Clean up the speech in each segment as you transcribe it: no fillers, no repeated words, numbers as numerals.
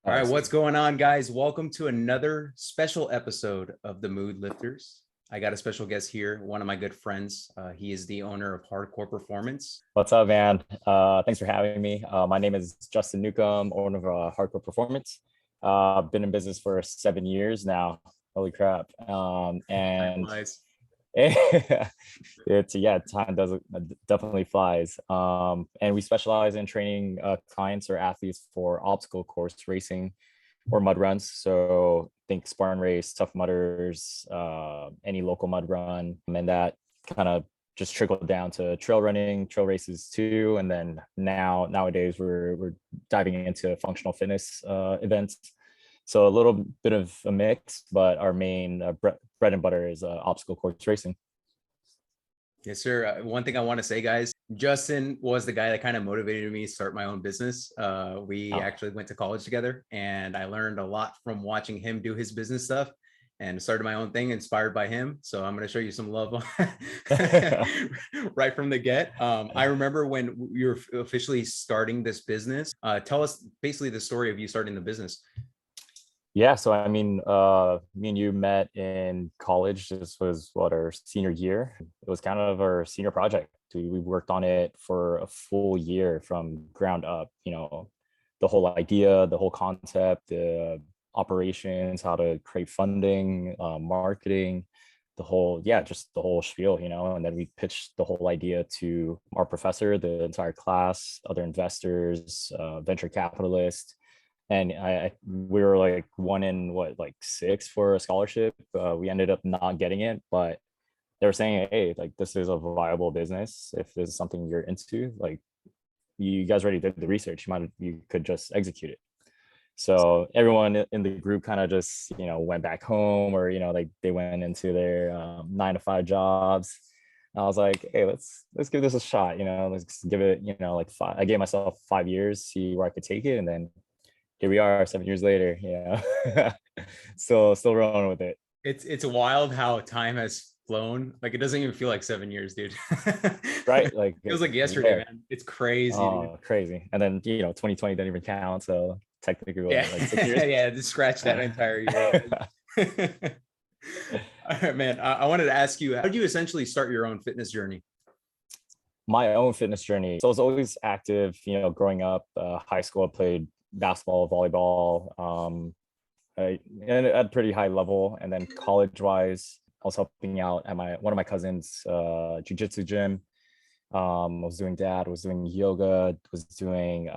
All right, Honestly. what's going on, guys? Welcome to another special episode of the Mood Lifters. I got a special guest here, one of my good friends. He is the owner of Hardkour Performance. What's up, man? Thanks for having me. My name is Justin Nucum, owner of Hardkour Performance. Been in business for 7 years now. Holy crap! And Nice. time does definitely flies. And we specialize in training clients or athletes for obstacle course racing or mud runs. So think Spartan race, Tough Mudders, any local mud run, and that kind of just trickled down to trail running, trail races too. And then nowadays we're diving into functional fitness events. So a little bit of a mix, but our main bread and butter is obstacle course racing. Yes, sir. One thing I want to say, guys, Justin was the guy that kind of motivated me to start my own business. We actually went to college together, and I learned a lot from watching him do his business stuff and started my own thing inspired by him. So I'm going to show you some love right from the get. I remember when you were officially starting this business. Tell us basically the story of you starting the business. Yeah, so I mean, me and you met in college. This was our senior year. It was kind of our senior project. We worked on it for a full year from ground up. You know, the whole idea, the whole concept, the operations, how to create funding, marketing, just the whole spiel. You know, and then we pitched the whole idea to our professor, the entire class, other investors, venture capitalists. And we were like one in six for a scholarship. We ended up not getting it, but they were saying, hey, like, this is a viable business. If this is something you're into, like, you guys already did the research, you could just execute it. So everyone in the group kind of just, went back home, or, like they went into their 9-to-5 jobs. I was like, hey, let's give this a shot. Let's give it, I gave myself 5 years, see where I could take it. And then here we are 7 years later, still rolling with it. It's wild how time has flown. Like, it doesn't even feel like 7 years, dude. Right? Like, it feels like yesterday, man. It's crazy. Oh, dude. Crazy. And then 2020 didn't even count, so technically like 6 years. Yeah, just scratch that entire year. All right, man. I wanted to ask you, how did you essentially start your own fitness journey? My own fitness journey. So I was always active, growing up. High school, I played basketball, volleyball, and at a pretty high level. And then college-wise, I was helping out at one of my cousins' jiu-jitsu gym. I was doing that. I was doing yoga. Was doing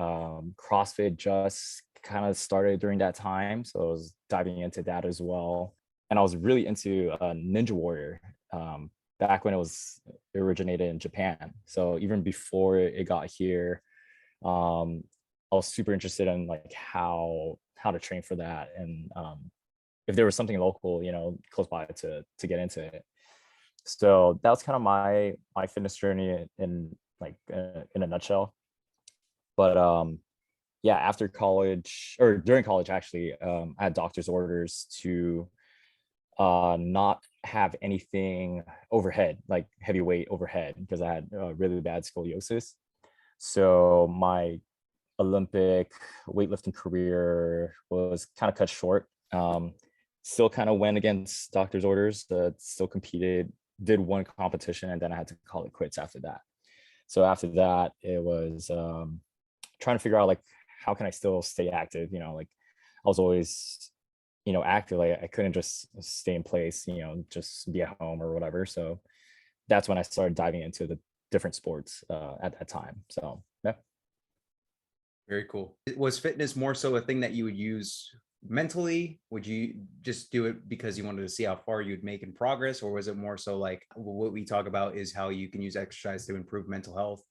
CrossFit. Just kind of started during that time, so I was diving into that as well. And I was really into Ninja Warrior back when it originated in Japan. So even before it got here, I was super interested in like how to train for that, and if there was something local, close by to get into it. So that was kind of my fitness journey in a nutshell. But after college, or during college actually, I had doctor's orders to not have anything overhead, like heavyweight overhead, because I had really bad scoliosis. So my Olympic weightlifting career was kind of cut short. Still kind of went against doctor's orders, still competed, did one competition, and then I had to call it quits after that. So after that, it was trying to figure out, like, how can I still stay active? Like, I was always, active. Like, I couldn't just stay in place, just be at home or whatever. So that's when I started diving into the different sports at that time. So yeah. Very cool. Was fitness more so a thing that you would use mentally? Would you just do it because you wanted to see how far you'd make in progress? Or was it more so like what we talk about is how you can use exercise to improve mental health?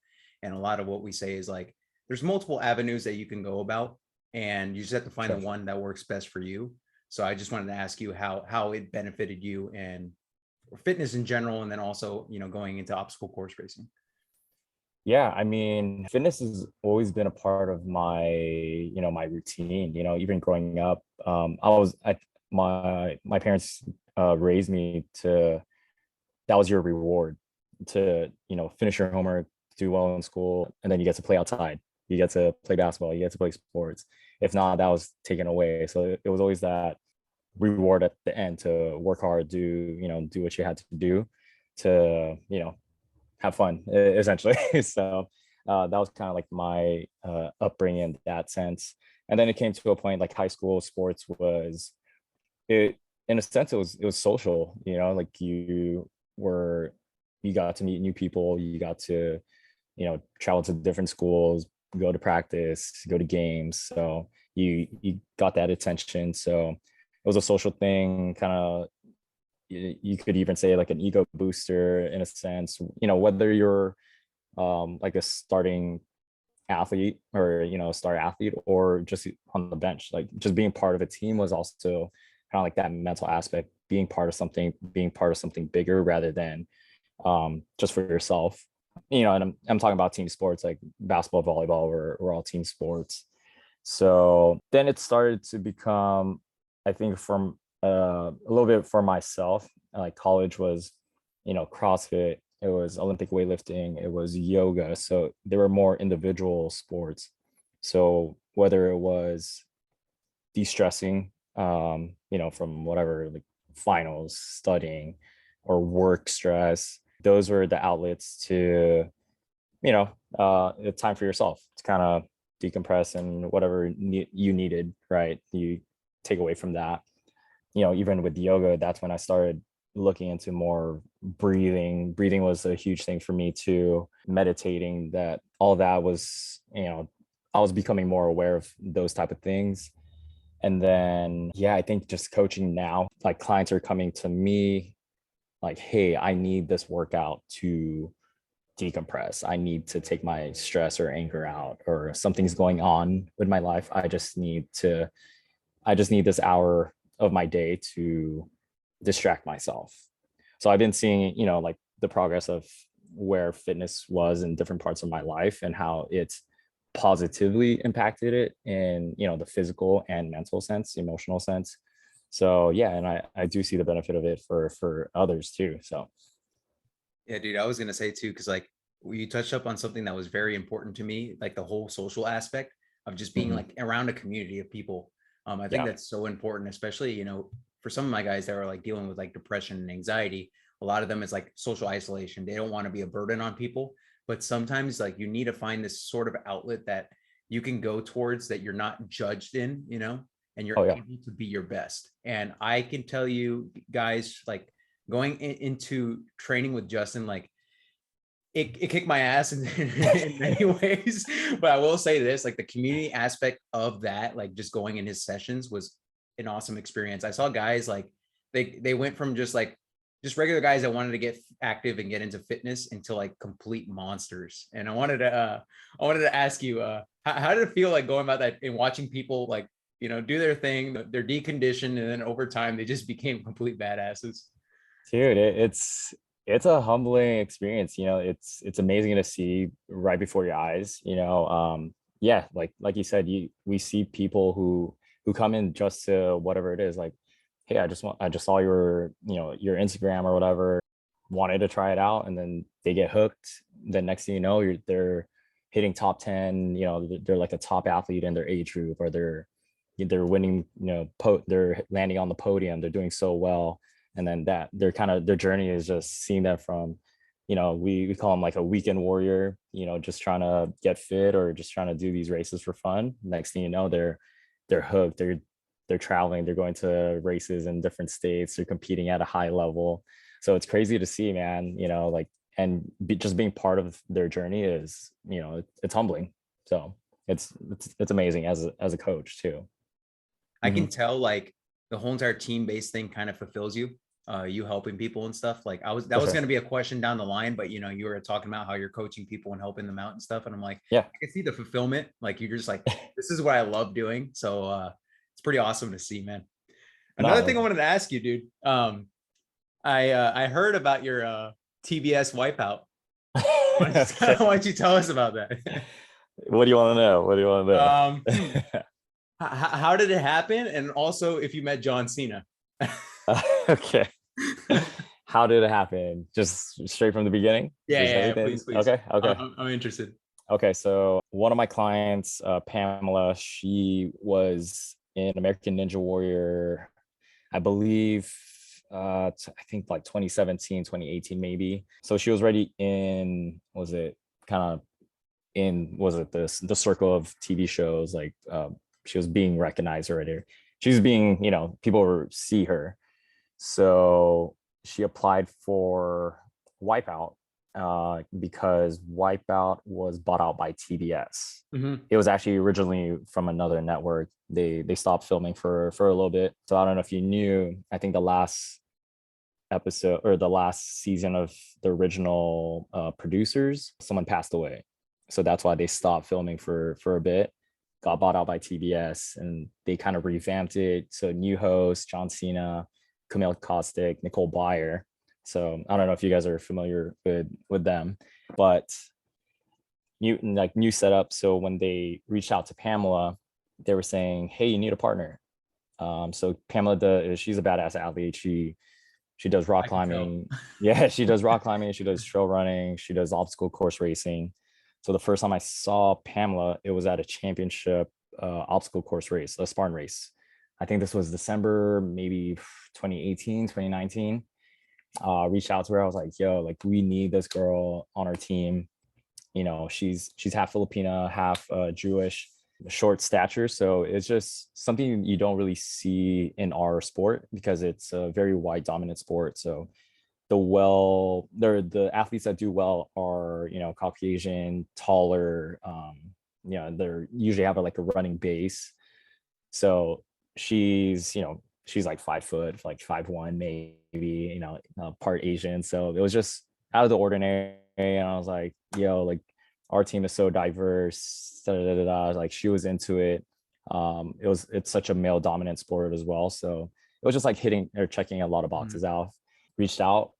And a lot of what we say is like, there's multiple avenues that you can go about, and you just have to find the one that works best for you. So I just wanted to ask you how it benefited you and fitness in general, and then also, going into obstacle course racing. Yeah, I mean, fitness has always been a part of my, my routine. Even growing up, my parents raised me to, that was your reward, to finish your homework, do well in school, and then you get to play outside. You get to play basketball. You get to play sports, If not, that was taken away. So it was always that reward at the end to work hard, do what you had to do to, have fun, essentially. So that was kind of like my upbringing in that sense. And then it came to a point like high school sports was it in a sense it was social, like you got to meet new people, you got to, travel to different schools, go to practice, go to games. So you got that attention. So it was a social thing, kind of, you could even say like an ego booster in a sense, whether you're like a starting athlete or star athlete or just on the bench, like just being part of a team was also kind of like that mental aspect, being part of something bigger rather than just for yourself. And I'm talking about team sports like basketball, volleyball, we're all team sports. So then it started to become, I think, from a little bit for myself, like college was, CrossFit, it was Olympic weightlifting, it was yoga. So there were more individual sports. So whether it was de-stressing, from whatever, like finals, studying, or work stress, those were the outlets to, time for yourself to kind of decompress and whatever you needed, right? You take away from that. Even with yoga, that's when I started looking into more breathing. Breathing was a huge thing for me too. Meditating, that all that was, I was becoming more aware of those type of things. And then, yeah, I think just coaching now, like clients are coming to me like, hey, I need this workout to decompress. I need to take my stress or anger out, or something's going on with my life. I just need this hour of my day to distract myself. So I've been seeing, like the progress of where fitness was in different parts of my life and how it's positively impacted it in, the physical and mental sense, emotional sense. So yeah, and I do see the benefit of it for others too. So Yeah, dude, I was gonna say too, because like you touched up on something that was very important to me, like the whole social aspect of just being like around a community of people. I think yeah. that's so important, especially, for some of my guys that are like dealing with like depression and anxiety. A lot of them is like social isolation. They don't want to be a burden on people, but sometimes like you need to find this sort of outlet that you can go towards that you're not judged in, and Oh you're yeah. able to be your best. And I can tell you guys, like going into training with Justin, like it kicked my ass in many ways. But I will say this, like the community aspect of that, like just going in his sessions was an awesome experience. I saw guys like they went from just regular guys that wanted to get active and get into fitness into like complete monsters. And I wanted to ask you, how did it feel like going about that and watching people like, do their thing, they're deconditioned, and then over time they just became complete badasses. Dude, it's a humbling experience. It's amazing to see right before your eyes. Yeah, like you said, we see people who come in just to whatever it is, like, hey, I just saw your Instagram or whatever, wanted to try it out, and then they get hooked. The next thing you know, they're hitting top 10. They're like a top athlete in their age group, or they're winning. They're landing on the podium. They're doing so well. And then that their journey is just seeing that from, we call them like a weekend warrior, just trying to get fit or just trying to do these races for fun. Next thing you know, they're hooked. They're traveling. They're going to races in different states. They're competing at a high level. So it's crazy to see, man. Just being part of their journey is, it's humbling. So it's amazing as a coach too. I can tell like the whole entire team-based thing kind of fulfills you, you helping people and stuff. Like that For was sure. going to be a question down the line, but you were talking about how you're coaching people and helping them out and stuff. And I'm like, Yeah. I can see the fulfillment. Like you're just like, this is what I love doing. So it's pretty awesome to see, man. Another thing I No. wanted to ask you, dude. I heard about your TBS Wipeout. Why Okay. don't you tell us about that? What do you want to know? What do you want um, to hmm, know? how did it happen? And also, if you met John Cena. Okay. How did it happen? Just straight from the beginning? Yeah, Just yeah, yeah, everything? please, please. Okay. Okay. I'm interested. Okay, so one of my clients, Pamela, she was in American Ninja Warrior, I believe, I think like 2017, 2018, maybe. So she was already in, was it kind of in, was it the circle of TV shows? Like she was being recognized already. She was being, people were see her. So she applied for Wipeout because Wipeout was bought out by TBS. Mm-hmm. It was actually originally from another network. They stopped filming for a little bit. So I don't know if you knew. I think the last episode or the last season of the original producers, someone passed away. So that's why they stopped filming for a bit. Got bought out by TBS, and they kind of revamped it. So new host John Cena, Camille Caustic, Nicole Byer. So I don't know if you guys are familiar with them, but new setup. So when they reached out to Pamela, they were saying, "Hey, you need a partner." So Pamela, she's a badass athlete. She does rock climbing. Yeah, she does rock climbing. She does trail running. She does obstacle course racing. So the first time I saw Pamela, it was at a championship obstacle course race, a Spartan race. I think this was December, maybe 2018, 2019. Reached out to her. I was like, yo, like we need this girl on our team. She's half Filipina, half Jewish, short stature. So it's just something you don't really see in our sport because it's a very white dominant sport. So the athletes that do well are, Caucasian, taller, they're usually have like a running base. So she's like 5 foot, like 5'1", maybe, part Asian. So it was just out of the ordinary. And I was like, yo, like our team is so diverse. Da, da, da, da. Like she was into it. It's such a male dominant sport as well. So it was just like hitting or checking a lot of boxes out. Reached out.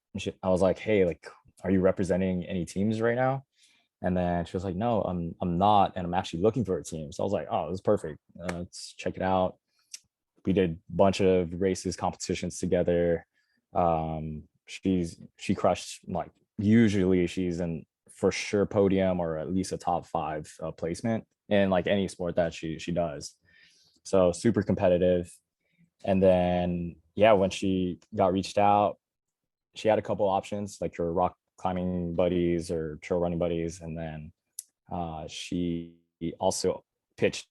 I was like, hey, like, are you representing any teams right now? And then she was like, no, I'm not, and I'm actually looking for a team. So I was like, oh, this is perfect. Let's check it out. We did a bunch of races, competitions together. She crushed, like usually she's in for sure podium or at least a top 5 placement in like any sport that she does. So super competitive. And then when she got reached out, she had a couple options like her rock climbing buddies or trail running buddies, and then she also pitched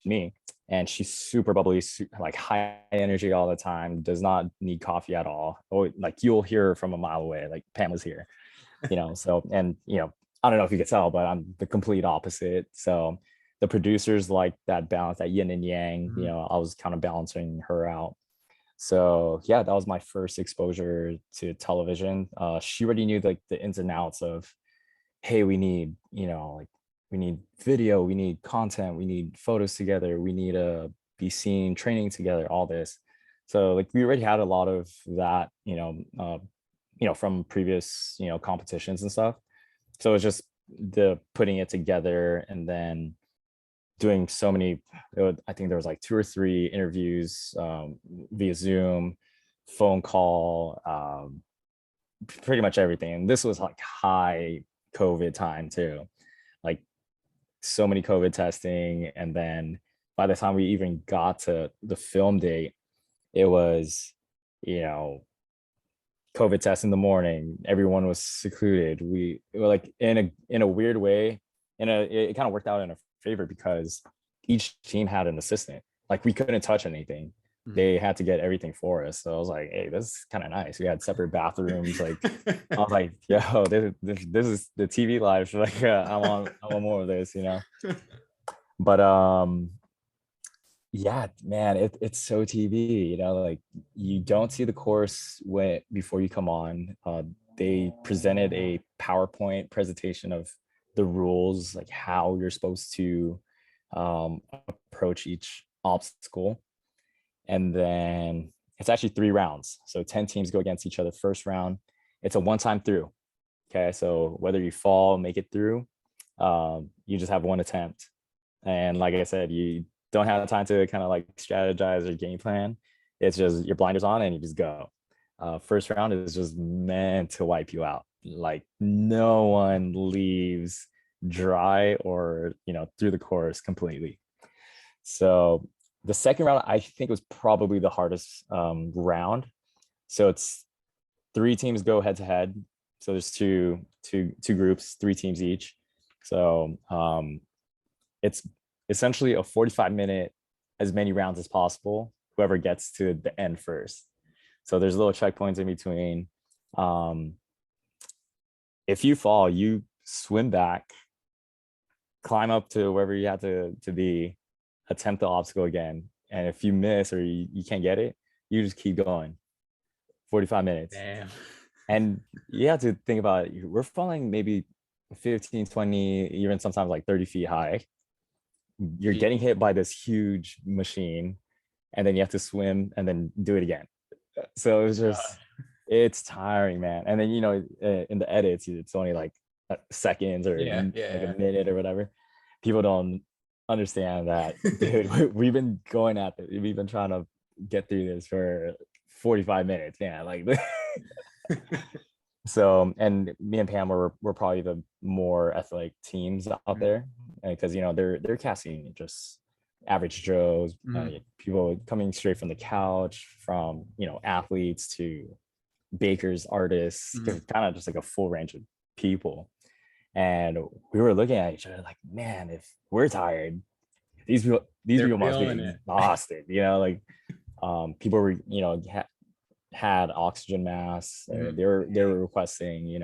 me. And she's super bubbly, like high energy all the time, does not need coffee at all. Oh, like you'll hear her from a mile away, like Pamela's here, So, and I don't know if you could tell, but I'm the complete opposite. So the producers like that balance, that yin and yang. I was kind of balancing her out. So that was my first exposure to television. She already knew like the ins and outs of, hey, we need, like we need video, we need content, we need photos together, we need to be seen training together, all this. So like we already had a lot of that, from previous, competitions and stuff. So it's just the putting it together and then doing so many, I think there was like 2 or 3 interviews via Zoom, phone call, pretty much everything. And this was like high COVID time too, like so many COVID testing. And then by the time we even got to the film date, it was, COVID test in the morning. Everyone was secluded. We were like in a weird way, it kind of worked out in our favor because each team had an assistant. Like we couldn't touch anything. They had to get everything for us. So I was like, hey, this is kind of nice. We had separate bathrooms. Like I was like, yo, this is the TV life. Like I want more of this, But man, it's so TV, like you don't see the course before you come on. They presented a PowerPoint presentation of the rules, like how you're supposed to approach each obstacle. And then it's actually 3 rounds. So 10 teams go against each other. First round, it's a one-time through. Okay. So whether you fall, make it through, you just have one attempt. And like I said, you don't have time to kind of like strategize or game plan. It's just your blinders on and you just go. First round is just meant to wipe you out. Like no one leaves dry or, through the course completely. So the second round, I think, was probably the hardest round. So it's 3 teams go head to head. So there's two groups, 3 teams each. So it's essentially a 45-minute, as many rounds as possible, whoever gets to the end first. So there's little checkpoints in between. If you fall, you swim back, climb up to wherever you have to be, attempt the obstacle again. And if you miss or you can't get it, you just keep going. 45 minutes. Damn. And you have to think about it. We're falling maybe 15, 20, even sometimes like 30 feet high. You're getting hit by this huge machine, and then you have to swim and then do it again. So it's just, it's tiring, man. And then, in the edits, it's only like seconds or like a minute or whatever. People don't understand that, dude. We've been going at it. We've been trying to get through this for 45 minutes. Yeah, like so, and me and Pam were probably the more athletic teams out there, because they're casting just average Joes, people coming straight from the couch, from athletes to bakers, artists, kind of just like a full range of people. And we were looking at each other like, man, if we're tired, these people must be exhausted. People were had oxygen masks. They were requesting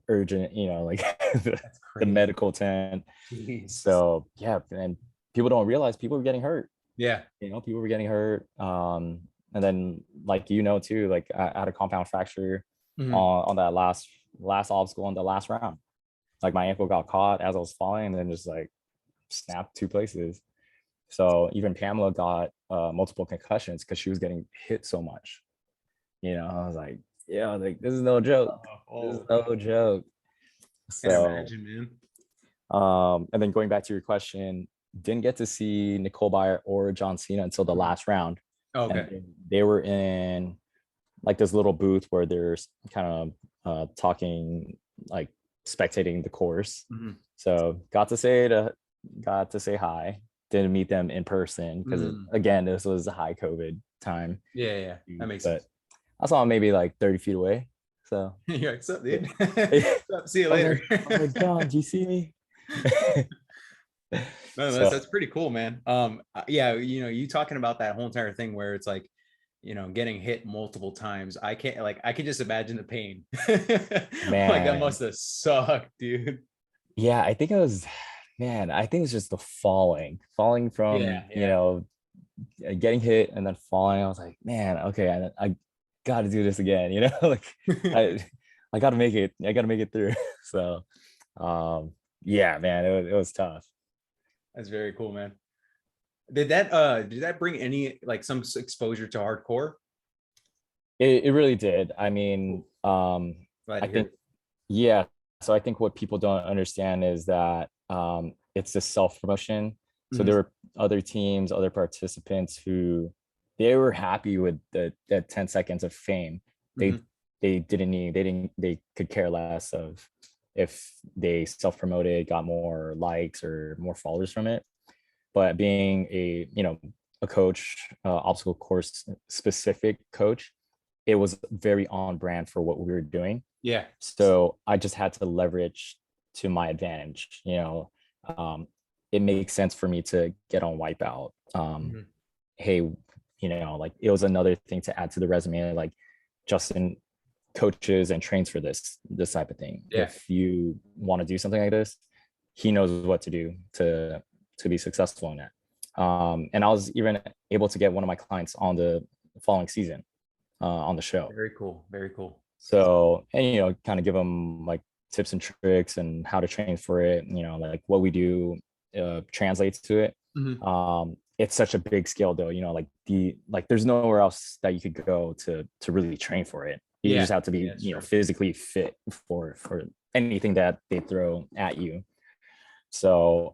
urgent, like the medical tent. Jeez. So yeah, and people don't realize people were getting hurt. People were getting hurt. And then, like, too, like I had a compound fracture on that last obstacle on the last round. Like my ankle got caught as I was falling, and then just like snapped 2 places. So even Pamela got multiple concussions because she was getting hit so much. I was like, yeah, like this is no joke. This is no joke. So, can't imagine, man. And then going back to your question, didn't get to see Nicole Byer or John Cena until the last round. Okay. They were in like this little booth where there's kind of talking, like spectating the course. So got to say hi. Didn't meet them in person because again, this was a high COVID time. Yeah, that makes sense. I saw him maybe like 30 feet away. So you're like, what's up, dude? What's up? See you later. I'm like, John, do you see me? No, that's pretty cool, man. Yeah, you talking about that whole entire thing where it's like, getting hit multiple times. I can just imagine the pain. Man, like that must have sucked, dude. Yeah, I think it was just the falling from, getting hit and then falling. I was like, man, okay, I got to do this again, like I got to make it through. So, yeah, man, it was tough. That's very cool, man. Did that bring any, like, some exposure to hardcore? It really did. I mean, I think, yeah. So I think what people don't understand is that it's a self-promotion. So there were other teams, other participants who they were happy with the 10 seconds of fame. They could care less of if they self-promoted, got more likes or more followers from it. But being a coach, obstacle course specific coach, it was very on brand for what we were doing. Yeah. So I just had to leverage to my advantage. It makes sense for me to get on Wipeout. Hey, like it was another thing to add to the resume. Like Justin coaches and trains for this type of thing. Yeah. If you want to do something like this, he knows what to do to be successful in that. And I was even able to get one of my clients on the following season on the show. Very cool. Very cool. So, and, kind of give them like tips and tricks and how to train for it. Like what we do translates to it. It's such a big scale though, like there's nowhere else that you could go to really train for it. You just have to be, physically fit for anything that they throw at you. So,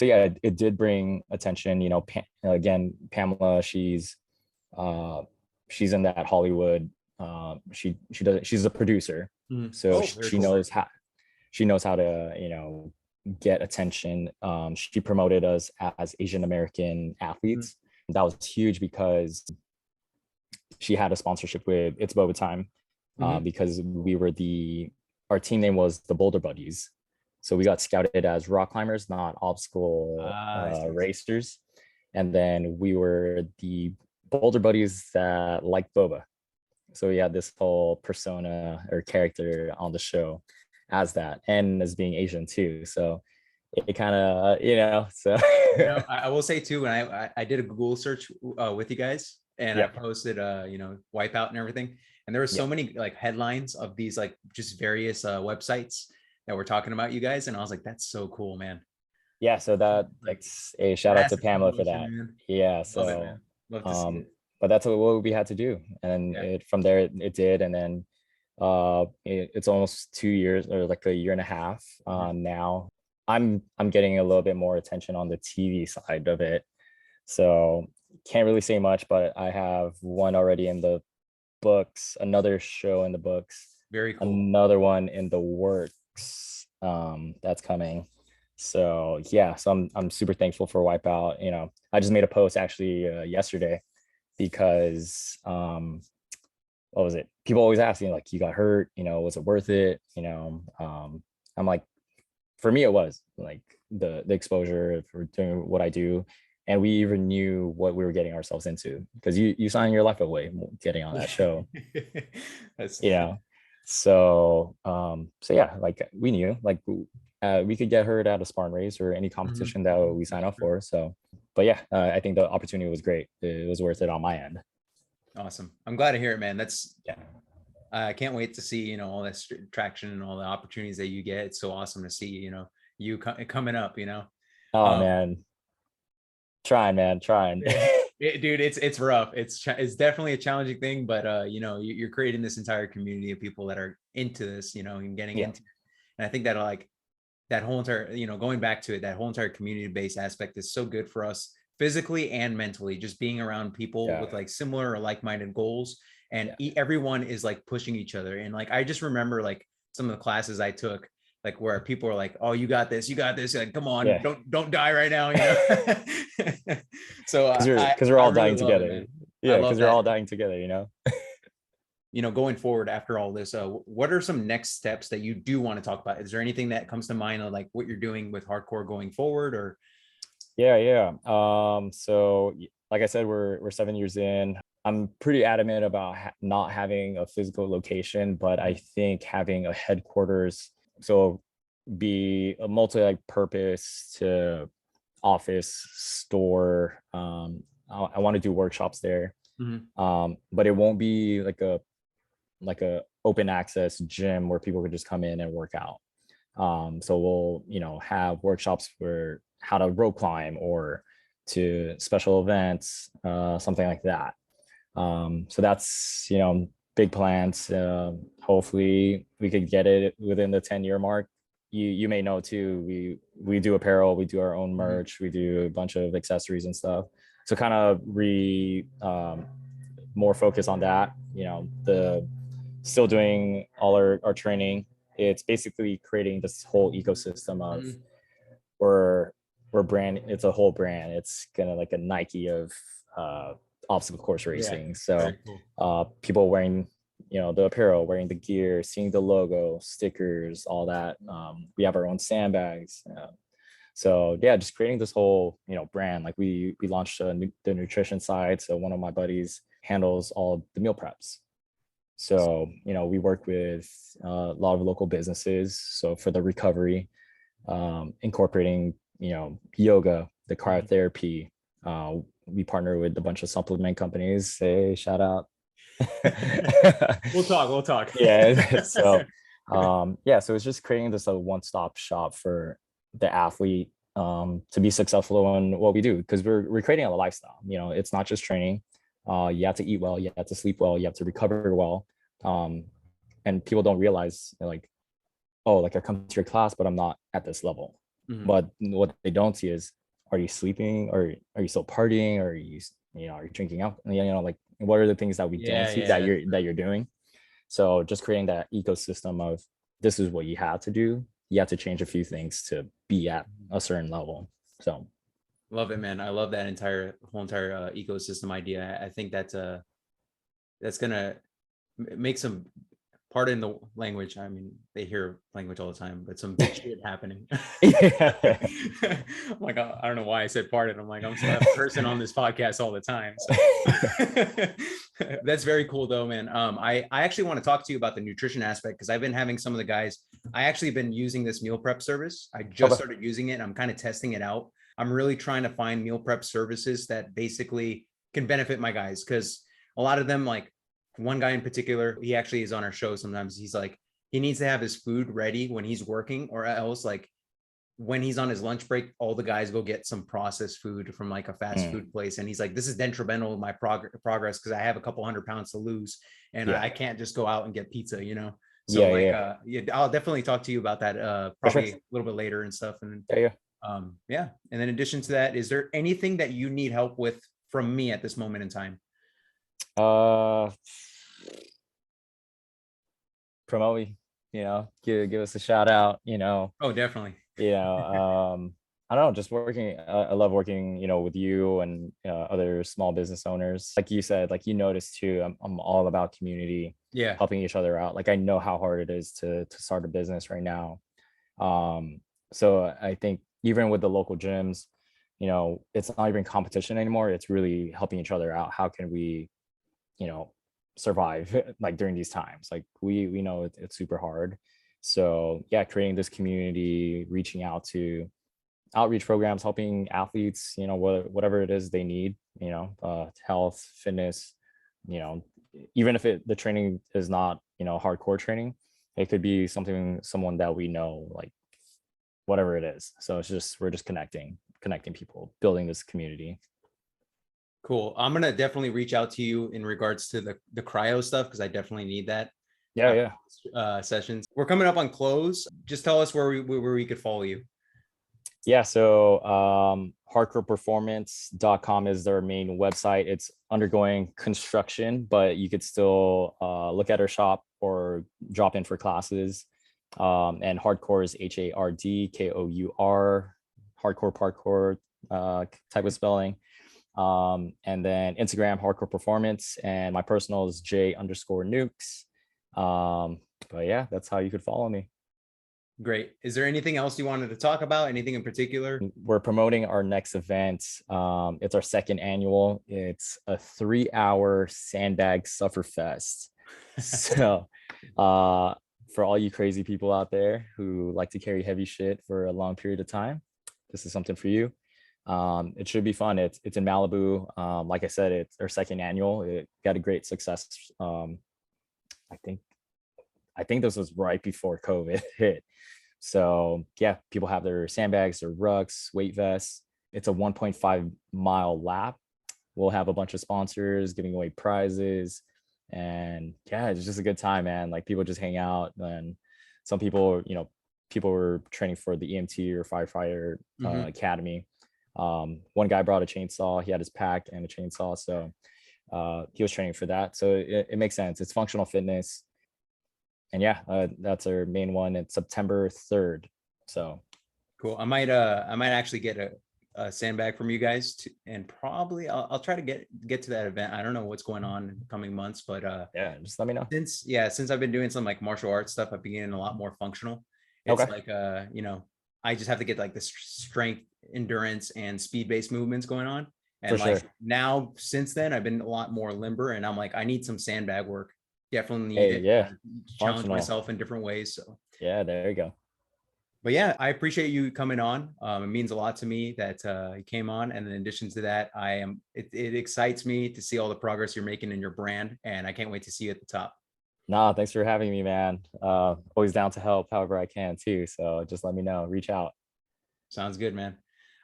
yeah, it did bring attention, again, Pamela, she's in that Hollywood, she's a producer. So she knows she knows how to, get attention. She promoted us as Asian American athletes. That was huge because she had a sponsorship with It's Boba Time, because our team name was the Boulder Buddies. So we got scouted as rock climbers, not obstacle racers. And then we were the Boulder Buddies that liked boba. So we had this whole persona or character on the show as that, and as being Asian too. So it kind of, so. I will say too, when I did a Google search with you guys, and I posted, Wipeout and everything. And there were so many like headlines of these, like just various websites that were talking about you guys. And I was like, that's so cool, man. Yeah. So that, like, a shout out to Pamela for that. Man. Yeah. So, Love to see it. But that's what we had to do. And from there it did. And then it's almost 2 years, or like a year and a half now. I'm getting a little bit more attention on the TV side of it. So can't really say much, but I have one already in the books, another show in the books, very cool, another one in the works that's coming. So yeah, so I'm super thankful for Wipeout. I just made a post actually yesterday because what was it, people always ask me, like, you got hurt, was it worth it? I'm like, for me it was like the exposure for doing what I do. And we even knew what we were getting ourselves into, because you sign your life away getting on that show. So yeah, like we knew, like we could get hurt at a Spartan race or any competition that we sign up for. So, but yeah, I think the opportunity was great. It was worth it on my end. Awesome. I'm glad to hear it, man. I can't wait to see, all that traction and all the opportunities that you get. It's so awesome to see, you coming up, Oh man. Trying. Dude, it's rough. It's definitely a challenging thing, but you're creating this entire community of people that are into this, and getting into it. And I think that, like, that whole entire, going back to it, that whole entire community-based aspect is so good for us physically and mentally, just being around people with like similar or like-minded goals, and everyone is like pushing each other. And like, I just remember like some of the classes I took, like where people are like, oh, you got this, like, come on, don't die right now, So because we're all dying together. Because we're all dying together. Going forward after all this, what are some next steps that you do want to talk about? Is there anything that comes to mind of like what you're doing with Hardkour going forward? Or so like I said, we're 7 years in. I'm pretty adamant about not having a physical location, but I think having a headquarters, so be a multi-purpose to office store. I want to do workshops there, but it won't be like a open access gym where people could just come in and work out. So we'll have workshops for how to rope climb or to special events, something like that. So that's big plans. Hopefully we could get it within the 10-year mark. You may know too, we do apparel, we do our own merch, we do a bunch of accessories and stuff. So kind of more focus on that. The still doing all our training. It's basically creating this whole ecosystem of we're brand. It's a whole brand. It's kind of like a Nike of obstacle course racing. So people wearing the apparel, wearing the gear, seeing the logo, stickers, all that. We have our own sandbags. So yeah, just creating this whole brand. Like we launched the nutrition side. So one of my buddies handles all the meal preps. So we work with a lot of local businesses. So for the recovery, incorporating yoga, the cryotherapy. We partner with a bunch of supplement companies. Hey, shout out. We'll talk. Yeah. So so it's just creating this a one-stop shop for the athlete to be successful in what we do, because we're creating a lifestyle. It's not just training. You have to eat well, you have to sleep well, you have to recover well. And people don't realize, like, oh, like I come to your class, but I'm not at this level. But what they don't see is, are you sleeping, or are you still partying, or are you drinking out? Like, what are the things that we don't see that you're doing? So just creating that ecosystem of, this is what you have to do. you have to change a few things to be at a certain level. So love it, man. I love that whole entire ecosystem idea. I think that's gonna make some, pardon the language, I mean, they hear language all the time, but some big shit happening. I'm like, I don't know why I said pardon. I'm like, I'm still a person on this podcast all the time. So that's very cool though, man. I actually want to talk to you about the nutrition aspect, because I've been having some of the guys, I actually been using this meal prep service. I just started using it. I'm kind of testing it out. I'm really trying to find meal prep services that basically can benefit my guys, because a lot of them, like one guy in particular, he actually is on our show sometimes. He's like, he needs to have his food ready when he's working, or else like when he's on his lunch break, all the guys go get some processed food from like a fast food place. And he's like, this is detrimental to my progress, because I have a couple 100 pounds to lose, and I can't just go out and get pizza, you know? So I'll definitely talk to you about that probably a little bit later and stuff. And and then in addition to that, is there anything that you need help with from me at this moment in time? Promote, you know, give us a shout out, you know. Oh, definitely. I don't know, just working. I love working, you know, with you and other small business owners. Like you said, like you noticed too, I'm all about community, helping each other out. Like I know how hard it is to start a business right now. So I think even with the local gyms, you know, it's not even competition anymore. It's really helping each other out. How can we, you know, survive like during these times? Like we know it's super hard. So yeah, creating this community, reaching out to outreach programs, helping athletes, you know, whatever it is they need, you know, health, fitness, you know, even if the training is not, you know, hardcore training, it could be someone that we know, like whatever it is. So it's just, we're just connecting people, building this community. Cool. I'm going to definitely reach out to you in regards to the cryo stuff, because I definitely need that. Sessions. We're coming up on close. Just tell us where we could follow you. Yeah, so hardkourperformance.com is their main website. It's undergoing construction, but you could still look at our shop or drop in for classes. And Hardkour is HARDKOUR, hardcore parkour type of spelling. And then Instagram, Hardkour Performance, and my personal is J_Nukes. But yeah, that's how you could follow me. Great. Is there anything else you wanted to talk about? Anything in particular? We're promoting our next event. It's our second annual. It's a 3-hour sandbag sufferfest. So for all you crazy people out there who like to carry heavy shit for a long period of time, this is something for you. It should be fun. It's in Malibu. Like I said, it's our second annual. It got a great success. I think this was right before COVID hit. So yeah, people have their sandbags, their rucks, weight vests. It's a 1.5-mile lap. We'll have a bunch of sponsors giving away prizes, and yeah, it's just a good time, man. Like people just hang out, and some people, you know, people were training for the EMT or firefighter academy. One guy brought a chainsaw. He had his pack and a chainsaw, so he was training for that. So it makes sense. It's functional fitness. And yeah, that's our main one. It's September 3rd. So cool. I might actually get a sandbag from you guys and probably I'll try to get to that event. I don't know what's going on in the coming months, but yeah, just let me know. Since I've been doing some like martial arts stuff, I've been getting a lot more functional. It's like you know, I just have to get like the strength, endurance, and speed-based movements going on. And now since then I've been a lot more limber, and I'm like, I need some sandbag work. Definitely need it. Challenge myself in different ways. So yeah, there you go. But yeah, I appreciate you coming on. It means a lot to me that you came on. And in addition to that, it excites me to see all the progress you're making in your brand, and I can't wait to see you at the top. Nah, thanks for having me, man. Always down to help however I can too. So just let me know, reach out. Sounds good, man.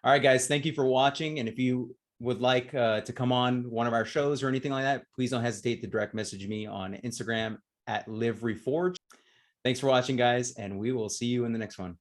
All right, guys, thank you for watching. And if you would like to come on one of our shows or anything like that, please don't hesitate to direct message me on Instagram at LiveReforge. Thanks for watching, guys, and we will see you in the next one.